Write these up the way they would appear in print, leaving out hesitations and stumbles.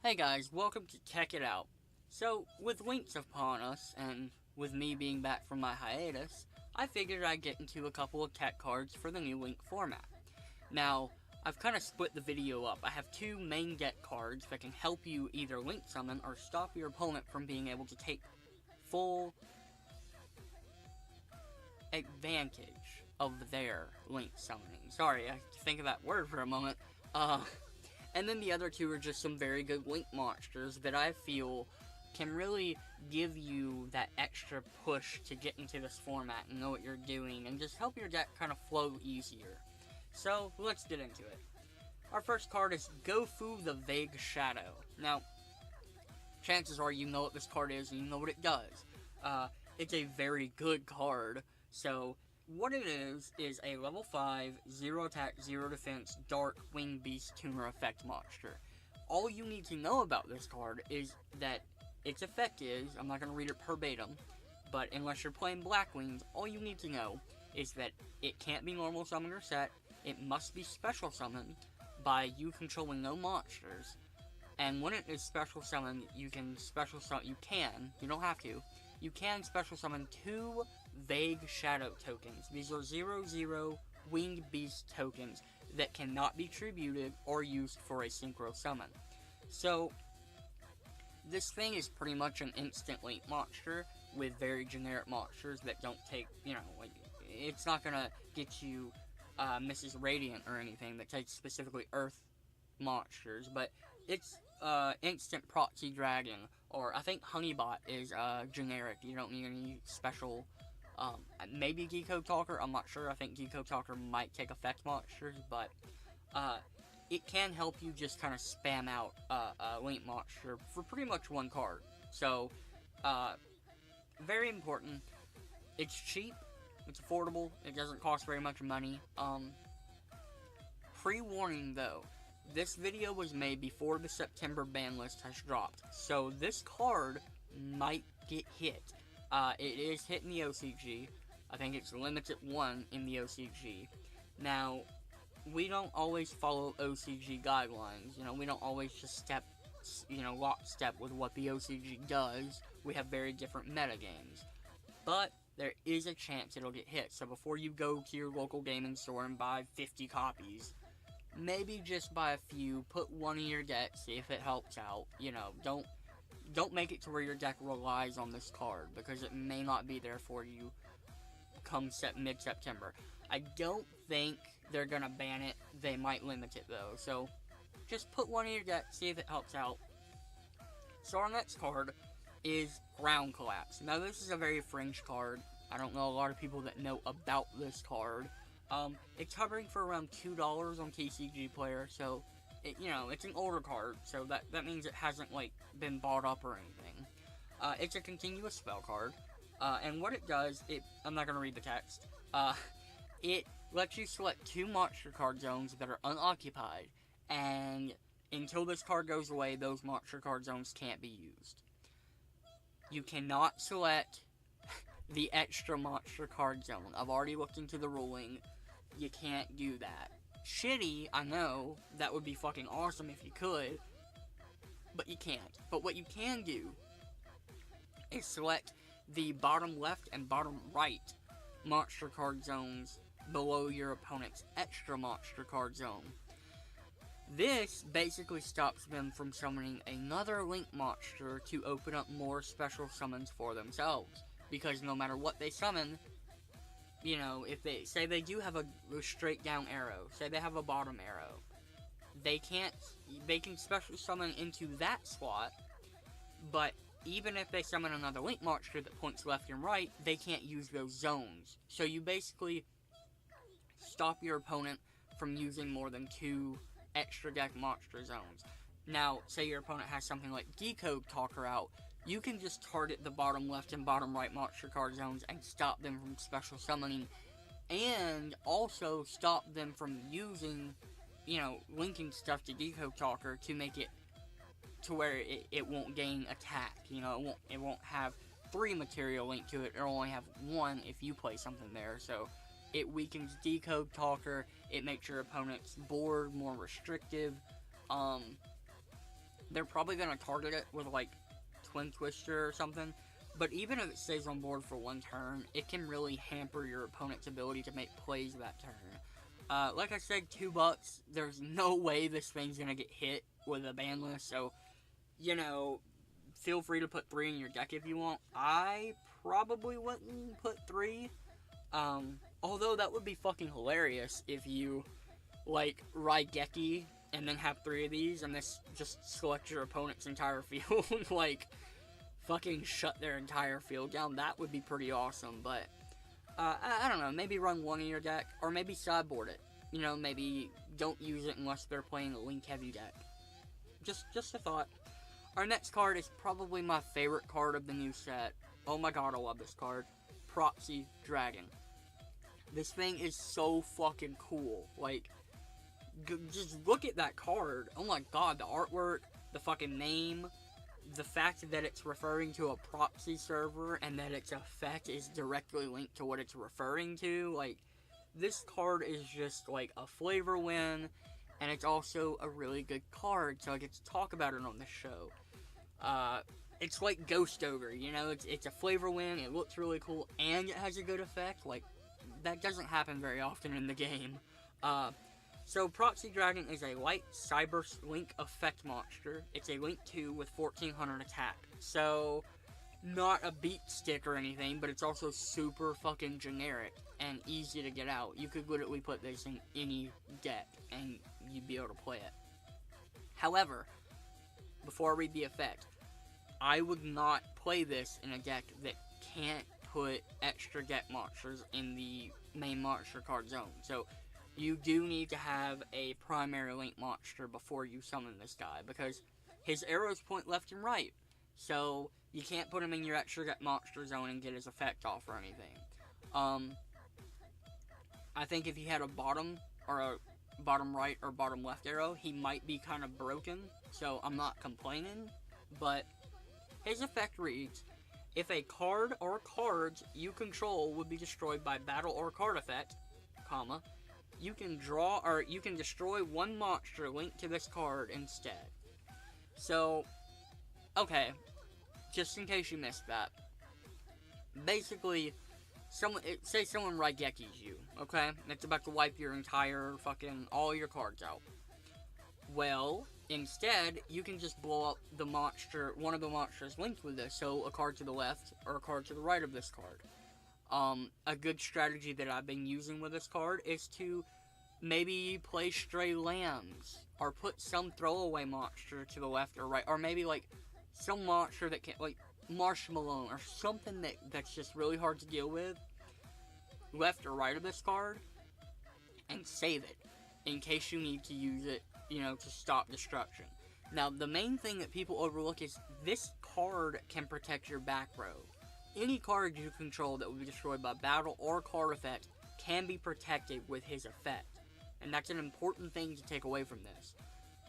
Hey guys, welcome to Check It Out. So, with Links upon us, and with me being back from my hiatus, I figured I'd get into a couple of tech cards for the new Link format. Now, I've kind of split the video up. I have two main deck cards that can help you either Link summon or stop your opponent from being able to take full advantage of their Link summoning. Sorry, I had to think of that word for a moment. And then the other two are just some very good Link monsters that I feel can really give you that extra push to get into this format and know what you're doing and just help your deck kind of flow easier. So, let's get into it. Our first card is Gofu the Vague Shadow. Now, chances are you know what this card is and you know what it does. It's a very good card. So, what it is a level 5, 0 attack, 0 defense, Dark Winged Beast Tuner effect monster. All you need to know about this card is that its effect is, I'm not going to read it verbatim, but unless you're playing Black Wings, all you need to know is that it can't be normal summon or set, it must be special summoned by you controlling no monsters, and when it is special summoned, you can, you don't have to, you can special summon 2 Vague Shadow tokens. These are 0/0 Winged Beast tokens that cannot be tributed or used for a synchro summon. So, this thing is pretty much an instant Link monster with very generic monsters that don't take, like, it's not gonna get you Mrs. Radiant or anything that takes specifically Earth monsters, but it's instant Proxy Dragon, or I think Honeybot is generic. You don't need any special, maybe Geeko Talker, I'm not sure. I think Geeko Talker might take effect monsters, but it can help you just kind of spam out a Link monster for pretty much one card. So, very important. It's cheap, it's affordable, it doesn't cost very much money. Pre-warning though, this video was made before the September ban list has dropped, so this card might get hit. It is hitting the OCG. I think it's limited 1 in the OCG. Now, we don't always follow OCG guidelines. We don't always just lockstep with what the OCG does. We have very different metagames. But there is a chance it'll get hit. So before you go to your local gaming store and buy 50 copies, maybe just buy a few, put one in your deck, see if it helps out. Don't make it to where your deck relies on this card, because it may not be there for you come mid-September. I don't think they're gonna ban it. They might limit it though. So just put one in your deck, see if it helps out. So our next card is Ground Collapse. Now this is a very fringe card. I don't know a lot of people that know about this card. It's hovering for around $2 on TCG Player, so it's an older card, so that means it hasn't been bought up or anything. It's a continuous spell card, and what it does, I'm not gonna read the text. It lets you select 2 monster card zones that are unoccupied, and until this card goes away, those monster card zones can't be used. You cannot select the extra monster card zone. I've already looked into the ruling. You can't do that. Shitty, I know. That would be fucking awesome if you could. But you can't. But what you can do is select the bottom left and bottom right monster card zones below your opponent's extra monster card zone. This basically stops them from summoning another Link monster to open up more special summons for themselves. Because no matter what they summon, if they do have a straight down arrow, say they have a bottom arrow, they can special summon into that slot, but even if they summon another Link monster that points left and right, they can't use those zones. So you basically stop your opponent from using more than 2 extra deck monster zones. Now, say your opponent has something like Geeko Talker out, you can just target the bottom left and bottom right monster card zones and stop them from special summoning, and also stop them from using, linking stuff to Geeko Talker to make it to where it won't gain attack. It won't have 3 material linked to it, it'll only have 1 if you play something there. So it weakens Geeko Talker, it makes your opponent's board more restrictive, they're probably going to target it with, like, Twin Twister or something. But even if it stays on board for one turn, it can really hamper your opponent's ability to make plays that turn. Like I said, $2, there's no way this thing's going to get hit with a ban list, so, you know, feel free to put 3 in your deck if you want. I probably wouldn't put 3, although that would be fucking hilarious if you, like, Raigeki and then have 3 of these and this just select your opponent's entire field, like, fucking shut their entire field down. That would be pretty awesome, but I don't know, maybe run 1 in your deck, or maybe sideboard it. You know, maybe don't use it unless they're playing a Link heavy deck. Just a thought. Our next card is probably my favorite card of the new set. Oh my god, I love this card. Proxy Dragon. This thing is so fucking cool. Like, just look at that card. Oh my god, the artwork, the fucking name, the fact that it's referring to a proxy server and that its effect is directly linked to what it's referring to. Like, this card is just like a flavor win, and it's also a really good card, so I get to talk about it on this show. It's like Ghost Ogre, you know, it's a flavor win, it looks really cool, and it has a good effect. Like, that doesn't happen very often in the game. So Proxy Dragon is a light cyber link effect monster. It's a link 2 with 1400 attack. So, not a beat stick or anything, but it's also super fucking generic and easy to get out. You could literally put this in any deck and you'd be able to play it. However, before I read the effect, I would not play this in a deck that can't put extra deck monsters in the main monster card zone. So, you do need to have a primary link monster before you summon this guy, because his arrows point left and right. So, you can't put him in your extra deck monster zone and get his effect off or anything. I think if he had a bottom right or bottom left arrow, he might be kind of broken, so I'm not complaining, but his effect reads, if a card or cards you control would be destroyed by battle or card effect, comma, you can draw, or you can destroy one monster linked to this card instead. So, okay, just in case you missed that, basically, say someone Raigekis you, okay? It's about to wipe your entire fucking, all your cards out. Well, instead, you can just blow up the monster, one of the monsters linked with this, so a card to the left or a card to the right of this card. A good strategy that I've been using with this card is to maybe play Stray Lambs, or put some throwaway monster to the left or right, or maybe like some monster that can, like Marshmallow, or something that's just really hard to deal with, left or right of this card, and save it, in case you need to use it, you know, to stop destruction. Now, the main thing that people overlook is this card can protect your back row. Any card you control that will be destroyed by battle or card effect can be protected with his effect. And that's an important thing to take away from this.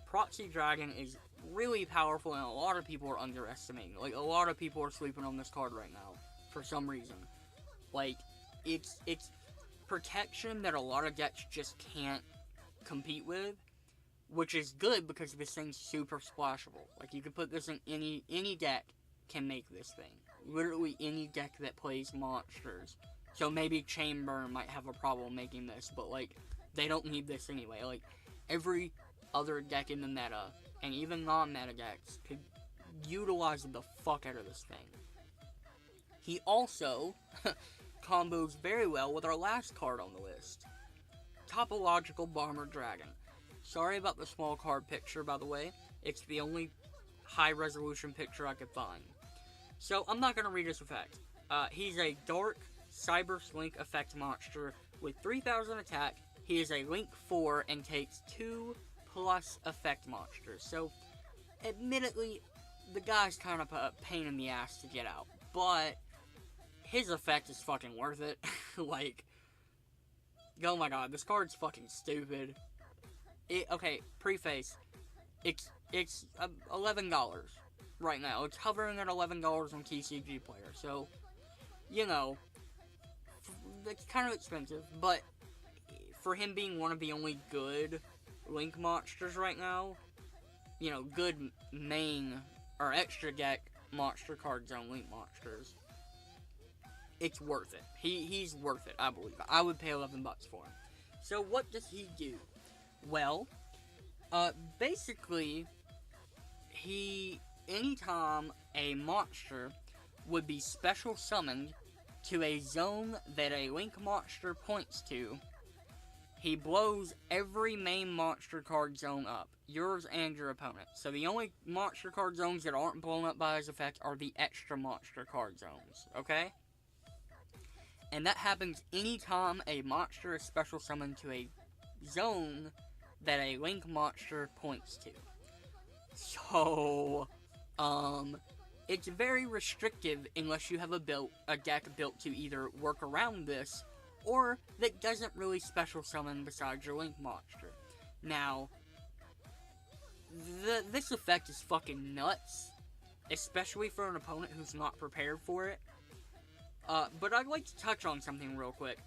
Proxy Dragon is really powerful, and a lot of people are underestimating. Like, a lot of people are sleeping on this card right now, for some reason. Like, it's protection that a lot of decks just can't compete with, which is good because this thing's super splashable. Like, you can put this in any deck can make this thing. Literally any deck that plays monsters. So maybe Chamber might have a problem making this, but like, they don't need this anyway. Like, every other deck in the meta, and even non-meta decks, could utilize the fuck out of this thing. He also combos very well with our last card on the list, Topological Bomber Dragon. Sorry about the small card picture, by the way. It's the only high-resolution picture I could find. So, I'm not going to read his effect. He's a dark Cyber Slink effect monster with 3000 attack. He is a Link 4 and takes 2+ effect monsters. So, admittedly, the guy's kind of a pain in the ass to get out. But, his effect is fucking worth it. Like, oh my god, this card's fucking stupid. Okay, preface. It's $11 right now. It's hovering at $11 on TCG Player. So, you know, it's kind of expensive, but for him being one of the only good Link monsters right now, good main or extra deck monster cards only monsters, it's worth it. He's worth it, I believe. I would pay $11 for him. So what does he do? Well, basically, anytime a monster would be special summoned to a zone that a Link monster points to, he blows every main monster card zone up. Yours and your opponent. So the only monster card zones that aren't blown up by his effect are the extra monster card zones. Okay? And that happens anytime a monster is special summoned to a zone that a Link monster points to. So, it's very restrictive unless you have a deck built to either work around this, or that doesn't really special summon besides your Link monster. Now, this effect is fucking nuts, especially for an opponent who's not prepared for it. But I'd like to touch on something real quick.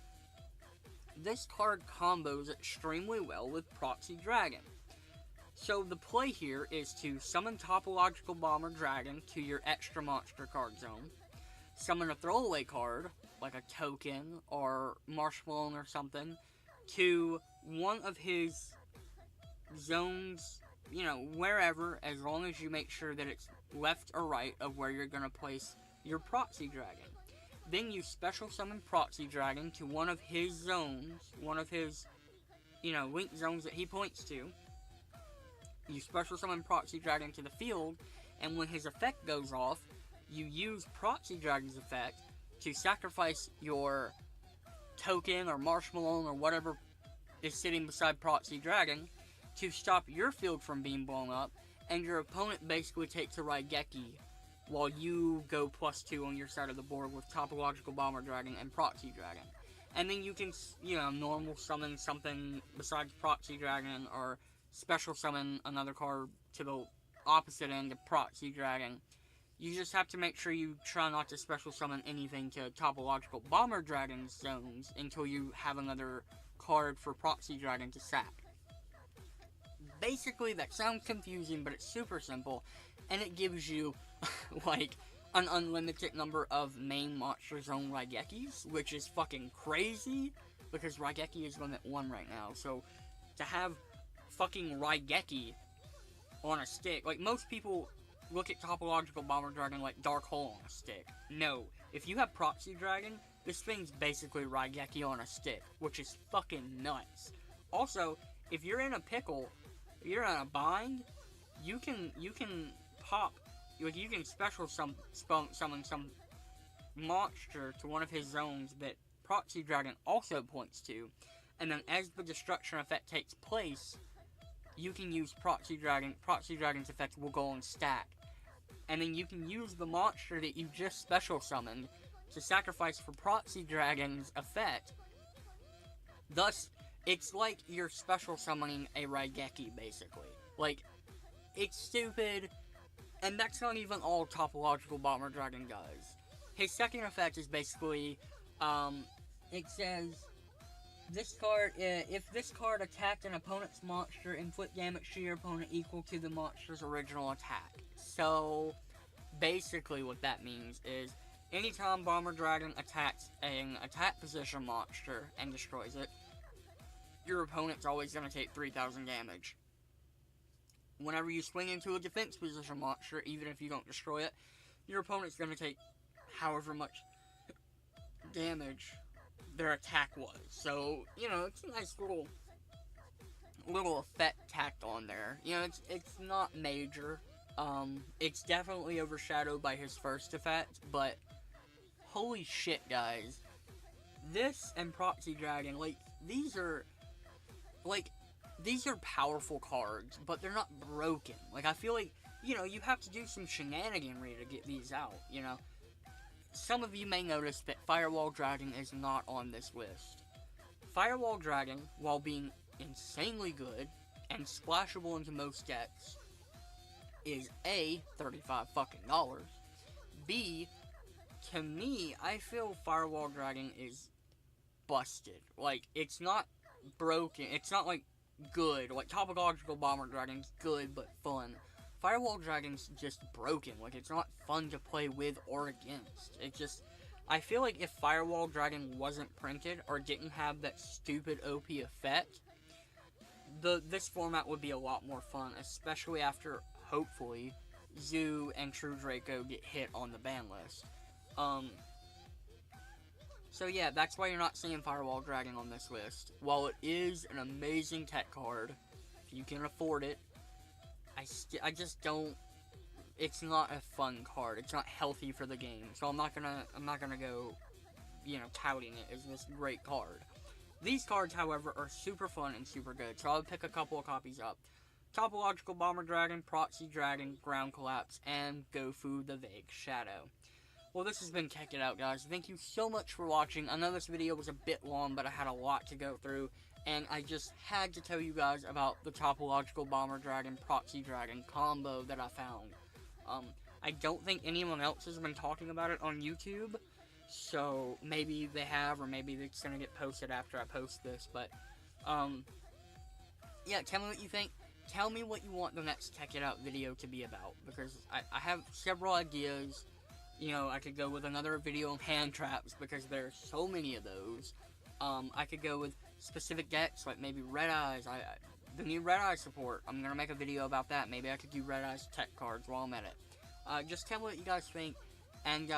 This card combos extremely well with Proxy Dragon. So the play here is to summon Topological Bomber Dragon to your extra monster card zone, summon a throwaway card, like a token or Marshmallow or something, to one of his zones, wherever, as long as you make sure that it's left or right of where you're going to place your Proxy Dragon. Then you special summon Proxy Dragon to one of his zones, one of his, Link zones that he points to. You special summon Proxy Dragon to the field, and when his effect goes off, you use Proxy Dragon's effect to sacrifice your token or Marshmallow or whatever is sitting beside Proxy Dragon to stop your field from being blown up, and your opponent basically takes a Raigeki while you go +2 on your side of the board with Topological Bomber Dragon and Proxy Dragon. And then you can, normal summon something besides Proxy Dragon, or special summon another card to the opposite end of Proxy Dragon. You just have to make sure you try not to special summon anything to Topological Bomber Dragon zones until you have another card for Proxy Dragon to sack. Basically, that sounds confusing, but it's super simple, and it gives you, an unlimited number of main monster zone Raigekis, which is fucking crazy, because Raigeki is limit 1 right now, so to have fucking Raigeki on a stick, most people look at Topological Bomber Dragon like Dark Hole on a stick. No, if you have Proxy Dragon, this thing's basically Raigeki on a stick, which is fucking nuts. Also, if you're in a pickle, if you're in a bind, you can pop, you can special summon some monster to one of his zones that Proxy Dragon also points to, and then as the destruction effect takes place, you can use Proxy Dragon's effect will go on stack. And then you can use the monster that you just special summoned to sacrifice for Proxy Dragon's effect. Thus, it's like you're special summoning a Raigeki, basically. It's stupid, and that's not even all Topological Bomber Dragon does. His second effect is basically, it says, if this card attacked an opponent's monster, inflict damage to your opponent equal to the monster's original attack. So, basically what that means is, anytime Bomber Dragon attacks an attack position monster and destroys it, your opponent's always going to take 3,000 damage. Whenever you swing into a defense position monster, even if you don't destroy it, your opponent's going to take however much damage their attack was. So, it's a nice little effect tacked on there. It's not major. It's definitely overshadowed by his first effect, but holy shit, guys. This and Proxy Dragon, these are powerful cards, but they're not broken. I feel like, you have to do some shenaniganry to get these out, Some of you may notice that Firewall Dragon is not on this list. Firewall Dragon, while being insanely good and splashable into most decks, is A, $35 fucking dollars. B, to me, I feel Firewall Dragon is busted. It's not broken. It's not good. Like, Topological Bomber Dragon's good, but fun. Firewall Dragon's just broken. Like, it's not fun to play with or against. It just... I feel like if Firewall Dragon wasn't printed, or didn't have that stupid OP effect, this format would be a lot more fun, especially after, hopefully, Zoo and True Draco get hit on the ban list. So yeah, that's why you're not seeing Firewall Dragon on this list. While it is an amazing tech card, if you can afford it, I just don't... It's not a fun card. It's not healthy for the game. So I'm not gonna go, you know, touting it as this great card. These cards, however, are super fun and super good. So I'll pick a couple of copies up. Topological Bomber Dragon, Proxy Dragon, Ground Collapse, and Gofu the Vague Shadow. Well, this has been Check It Out, guys. Thank you so much for watching. I know this video was a bit long, but I had a lot to go through. And I just had to tell you guys about the Topological Bomber Dragon, Proxy Dragon combo that I found. I don't think anyone else has been talking about it on YouTube. So, maybe they have, or maybe it's gonna get posted after I post this. But, yeah, tell me what you think. Tell me what you want the next Check It Out video to be about. Because I have several ideas. You know, I could go with another video on hand traps, because there's so many of those. I could go with specific decks, like maybe Red Eyes. The new Red Eyes support, I'm gonna make a video about that. Maybe I could do Red Eyes tech cards while I'm at it. Just tell me what you guys think. And,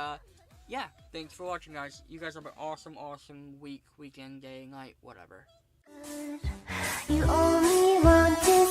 yeah, thanks for watching, guys. You guys have an awesome week, weekend, day, night, whatever. You only want to